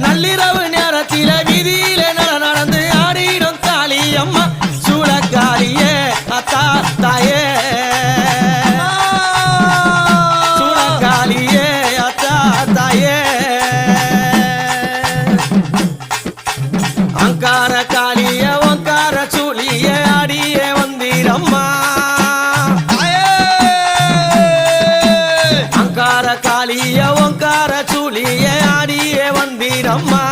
நள்ளிரவு நேரத்தில வீதியில நடந்து ஆடிடும் காளி அம்மா சூளக்காளியே அத்தா தாயே சூளக்காளியே அத்தா தாயே அங்கார காளிய ஓங்கார சூழிய ஆடியே வந்திரம்மா அங்கார காளிய ஓங்கார சூழிய ஆடியே வந்திரம்மா